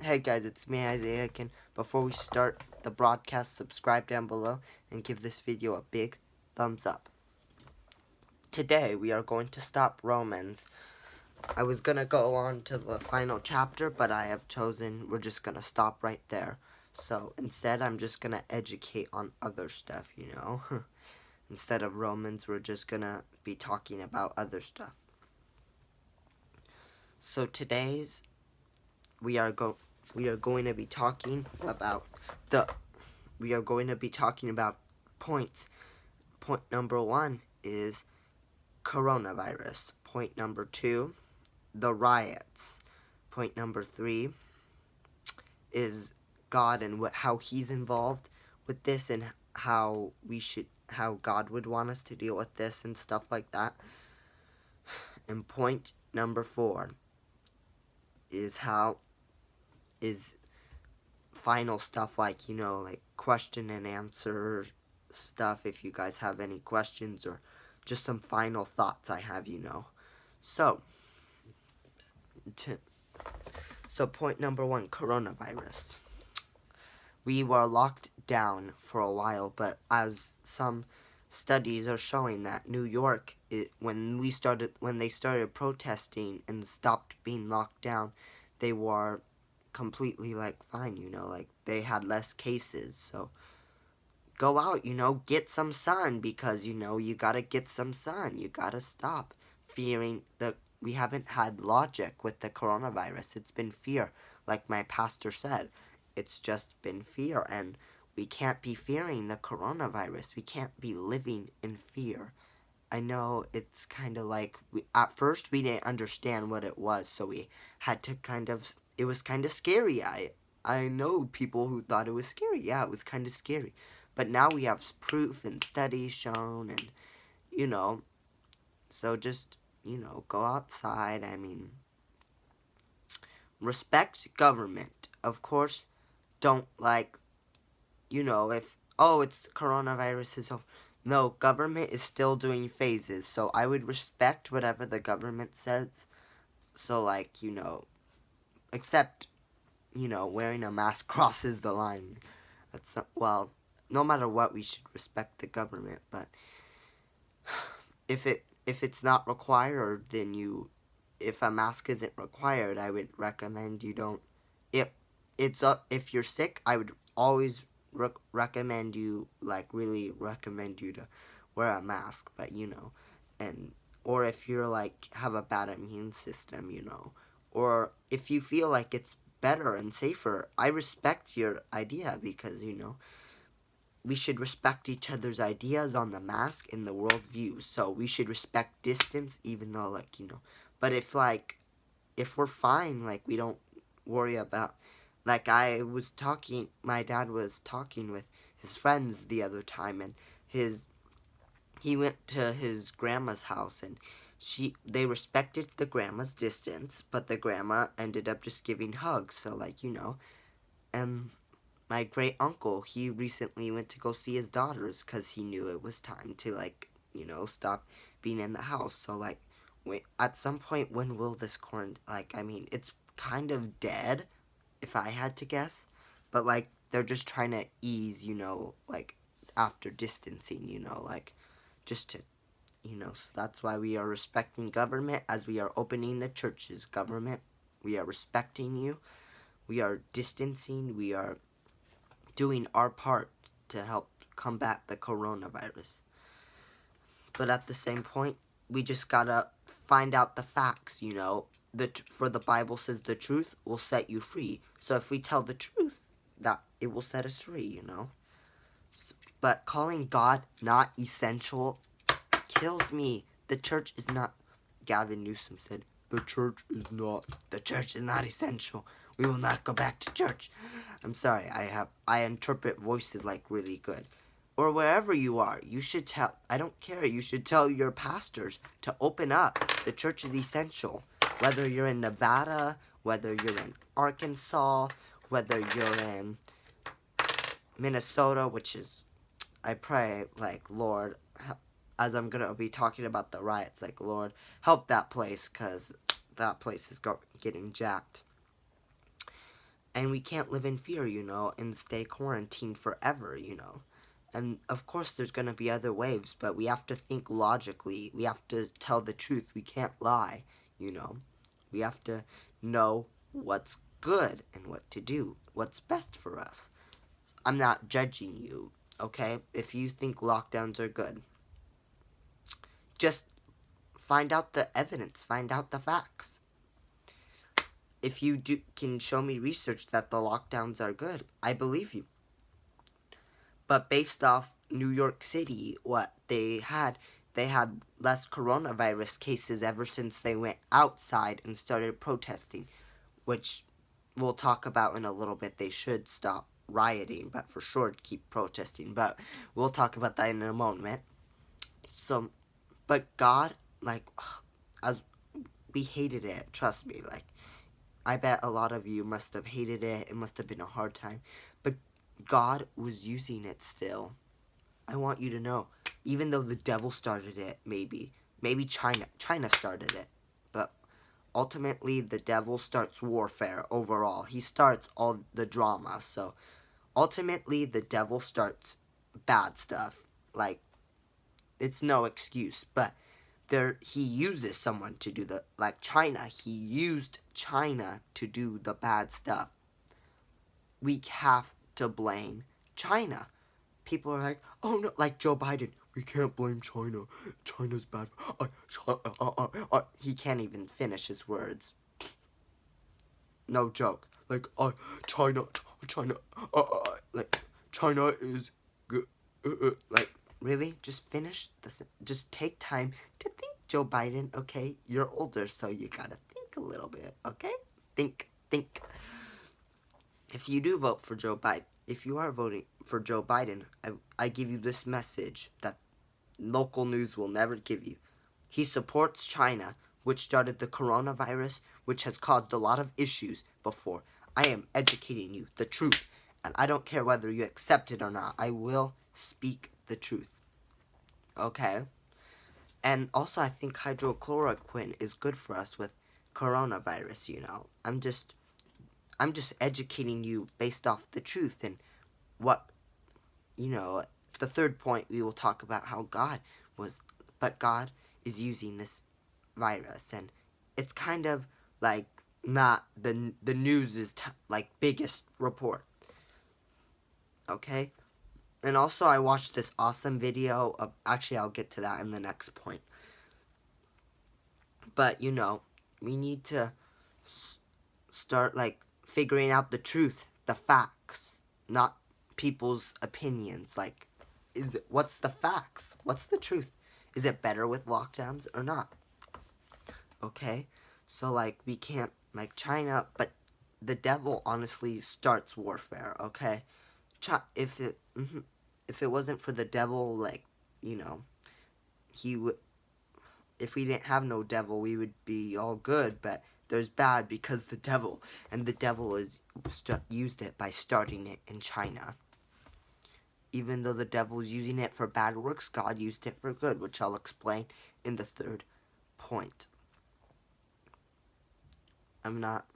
Hey guys, it's me, Isaiah again. Before we start the broadcast, subscribe down below and give this video a big thumbs up. Today we are going to stop Romans. I was going to go on to the final chapter, but I have chosen we're just going to stop right there. So instead I'm just going to educate on other stuff, Instead of Romans, we're just going to be talking about other stuff. So today's we are going to be talking about points. Point number 1 is coronavirus. Point number 2, the riots. Point number 3 is God and how he's involved with this and how God would want us to deal with this and stuff like that. And point number 4 is final stuff like question and answer stuff if you guys have any questions or just some final thoughts I have, So point number 1, coronavirus. We were locked down for a while, but as some studies are showing that New York, when they started protesting and stopped being locked down, they were completely fine, they had less cases. So go out, get some sun, because you gotta get some sun. You gotta stop fearing we haven't had logic with the coronavirus. It's been fear, like my pastor said. It's just been fear, and we can't be fearing the coronavirus. We can't be living in fear. I know it's kind of at first we didn't understand what it was, so we had to it was kind of scary. I know people who thought it was scary. Yeah, it was kind of scary. But now we have proof and studies shown, and, so just, go outside. Respect government. Of course, don't if, it's coronavirus is over. No, government is still doing phases, so I would respect whatever the government says. So, except, wearing a mask crosses the line. That's not, well, no matter what, we should respect the government, but if it's not required, then if a mask isn't required, I would recommend you don't. If you're sick, I would always recommend you to wear a mask, but or if you're have a bad immune system, or if you feel like it's better and safer, I respect your idea, because we should respect each other's ideas on the mask and the worldview. So we should respect distance, even though but if we're fine, we don't worry about, my dad was talking with his friends the other time, and he went to his grandma's house, and they respected the grandma's distance, but the grandma ended up just giving hugs. So and my great uncle, he recently went to go see his daughters because he knew it was time to stop being in the house. So at some point, when will this quarantine, it's kind of dead, if I had to guess, but they're just trying to ease, after distancing, just to, so that's why we are respecting government as we are opening the churches. Government, we are respecting you. We are distancing. We are doing our part to help combat the coronavirus. But at the same point, we just gotta find out the facts, For the Bible says the truth will set you free. So if we tell the truth, that it will set us free, But calling God not essential kills me. The church is not, Gavin Newsom said, the church is not essential. We will not go back to church. I'm sorry, I interpret voices really good. Or wherever you are, you should I don't care, you should tell your pastors to open up. The church is essential. Whether you're in Nevada, whether you're in Arkansas, whether you're in Minnesota, which is, I pray, Lord, as I'm going to be talking about the riots, Lord, help that place, because that place is getting jacked. And we can't live in fear, and stay quarantined forever. And of course there's going to be other waves, but we have to think logically. We have to tell the truth. We can't lie. We have to know what's good and what to do, what's best for us. I'm not judging you, okay? If you think lockdowns are good, just find out the evidence, find out the facts. If you can show me research that the lockdowns are good, I believe you. But based off New York City, what they had less coronavirus cases ever since they went outside and started protesting, which we'll talk about in a little bit. They should stop rioting, but for sure keep protesting. But we'll talk about that in a moment. So, but God, as we hated it, trust me, I bet a lot of you must have hated it. It must have been a hard time. But God was using it still. I want you to know, even though the devil started it, maybe China started it, but ultimately the devil starts warfare overall. He starts all the drama. So ultimately the devil starts bad stuff. It's no excuse, but he uses someone to do China. He used China to do the bad stuff. We have to blame China. People are like, oh no, like Joe Biden, we can't blame China. China's bad. He can't even finish his words. No joke. China, China is good. Really? Just finish this. Just take time to think, Joe Biden, okay? You're older, so you gotta think a little bit, okay? Think. If you do vote for Joe Biden, if you are voting for Joe Biden, I give you this message that local news will never give you. He supports China, which started the coronavirus, which has caused a lot of issues before. I am educating you the truth, and I don't care whether you accept it or not. I will speak the truth. Okay? And also, I think hydrochloroquine is good for us with coronavirus, I'm just educating you based off the truth and what, the third point we will talk about how God is using this virus, and it's kind of not the news is biggest report. Okay? And also I watched this awesome video of, actually I'll get to that in the next point. But we need to start figuring out the truth, the facts, not people's opinions. What's the facts? What's the truth? Is it better with lockdowns or not? Okay? So we can't China, but the devil honestly starts warfare, okay? If it wasn't for the devil, he would, if we didn't have no devil, we would be all good, but there's bad because the devil used it by starting it in China. Even though the devil is using it for bad works, God used it for good, which I'll explain in the third point. I'm not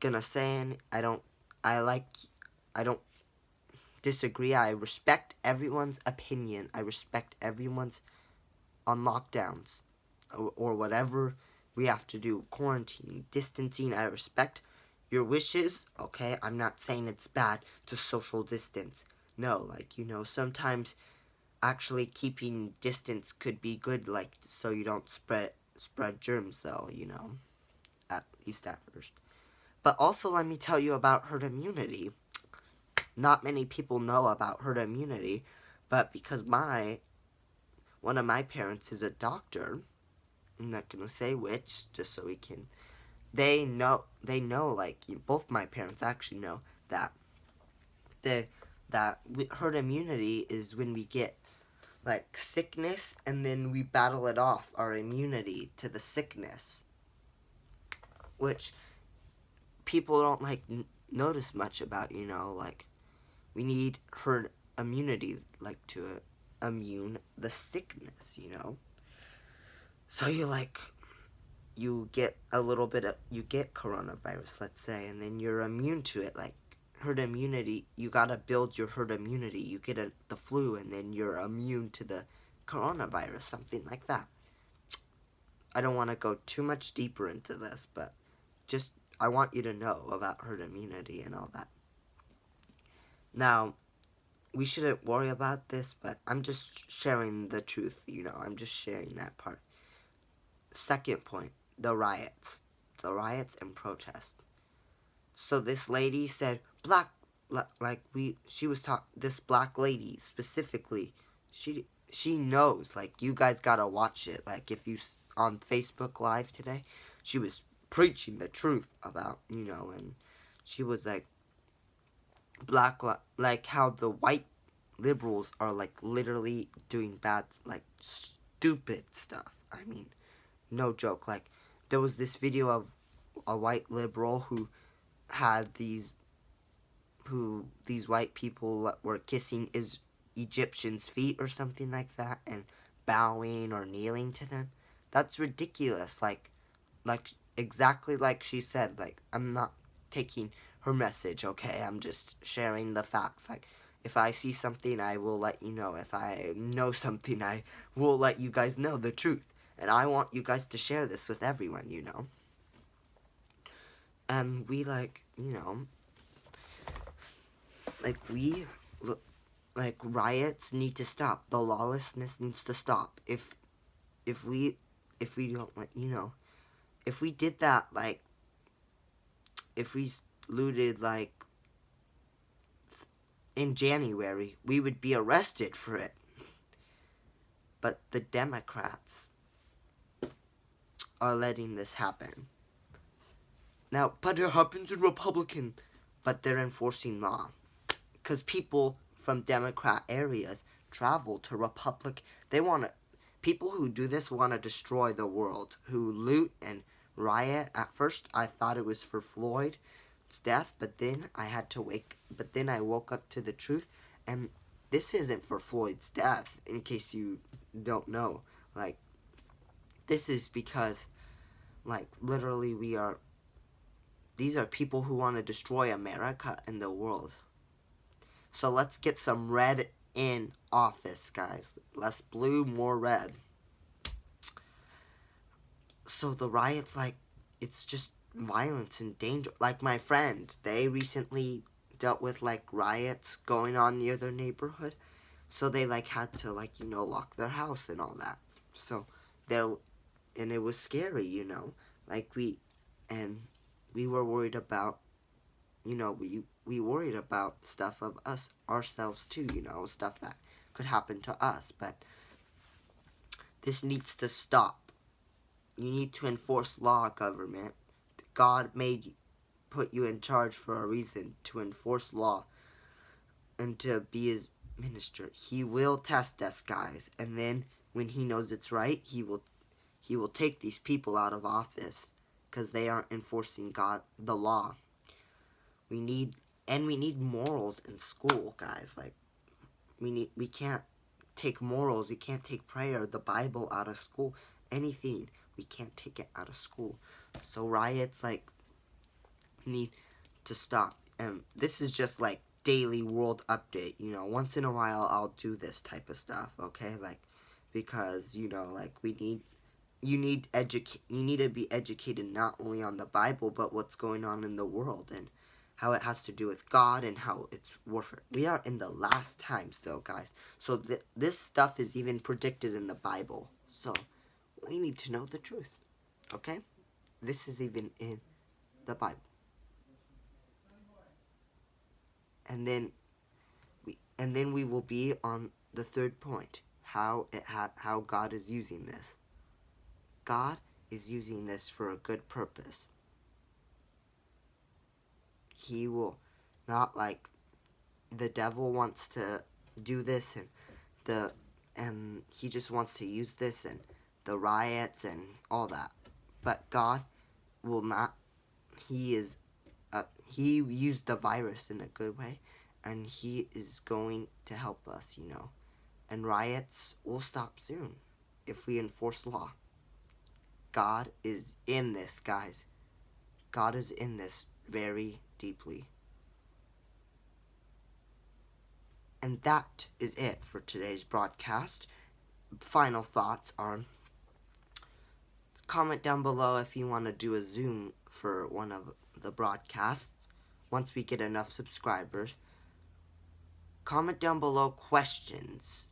gonna say I don't disagree. I respect everyone's opinion. I respect everyone's on lockdowns or whatever we have to do, quarantine, distancing. I respect your wishes, okay? I'm not saying it's bad to social distance. No, sometimes actually keeping distance could be good, so you don't spread germs, though, at least at first. But also, let me tell you about herd immunity. Not many people know about herd immunity, but because one of my parents is a doctor, I'm not gonna say which, just so we can. They know, both my parents actually know that herd immunity is when we get sickness and then we battle it off, our immunity to the sickness, which people don't notice much about. We need herd immunity to immune the sickness. So you you get a little bit of, you get coronavirus, let's say, and then you're immune to it, like herd immunity. You gotta build your herd immunity. You get the flu, and then you're immune to the coronavirus, something like that. I don't want to go too much deeper into this, but just I want you to know about herd immunity and all that. Now, we shouldn't worry about this, but I'm just sharing the truth, I'm just sharing that part. Second point, the riots. The riots and protests. So this lady said, she was talking, this black lady specifically, she knows, like, you guys gotta watch it. Like, if you, on Facebook Live today, she was preaching the truth about, and she was like, like how the white liberals are, like, literally doing bad, like, stupid stuff. I mean, no joke. Like, there was this video of a white liberal who had these white people were kissing Egyptians' feet or something like that, and bowing or kneeling to them. That's ridiculous. Like exactly like she said. Like, I'm not taking her message, okay? I'm just sharing the facts. Like, if I see something, I will let you know. If I know something, I will let you guys know the truth. And I want you guys to share this with everyone, And we, like, like riots need to stop. The lawlessness needs to stop. If we don't, like, if we did that, like, if we looted, like, in January, we would be arrested for it. But the Democrats are letting this happen. Now, but it happens in Republican, but they're enforcing law. Because people from Democrat areas travel to Republic. People who do this want to destroy the world, who loot and riot. At first, I thought it was for Floyd's death, but then I woke up to the truth, and this isn't for Floyd's death, in case you don't know. Like, this is because, like, literally these are people who want to destroy America and the world. So let's get some red in office, guys. Less blue, more red. So the riots, like, it's just violence and danger. Like, my friend, they recently dealt with, like, riots going on near their neighborhood. So they, like, had to, like, lock their house and all that. So and it was scary, Like, we were worried about, we worried about stuff of ourselves too, stuff that could happen to us. But this needs to stop. You need to enforce law, government. God put you in charge for a reason, to enforce law and to be his minister. He will test us, guys, and then when he knows it's right, he will take these people out of office because they aren't enforcing the law. We need morals in school, guys. Like, we can't take morals, we can't take prayer, the Bible out of school. Anything, we can't take it out of school. So riots, like, need to stop. And this is just, like, daily world update. Once in a while I'll do this type of stuff, okay? Like, because, like, you need to be educated not only on the Bible, but what's going on in the world and how it has to do with God and how it's warfare. We are in the last times, though, guys. So this stuff is even predicted in the Bible. So we need to know the truth, okay? This is even in the Bible. And then we will be on the third point, how God is using this. God is using this for a good purpose. He will not, like, the devil wants to do this, and he just wants to use this and the riots and all that. But God will not. He used the virus in a good way, and he is going to help us, And riots will stop soon if we enforce law. God is in this, guys. God is in this very deeply. And that is it for today's broadcast. Final thoughts are, comment down below if you want to do a Zoom for one of the broadcasts once we get enough subscribers. Comment down below questions.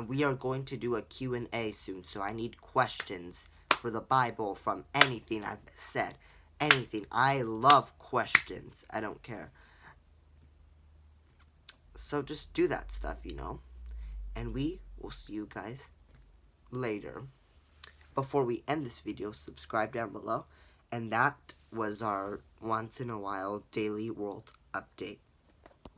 We are going to do a Q&A soon, so I need questions for the Bible from anything I've said. Anything. I love questions. I don't care. So just do that stuff, And we will see you guys later. Before we end this video, subscribe down below. And that was our once in a while daily world update.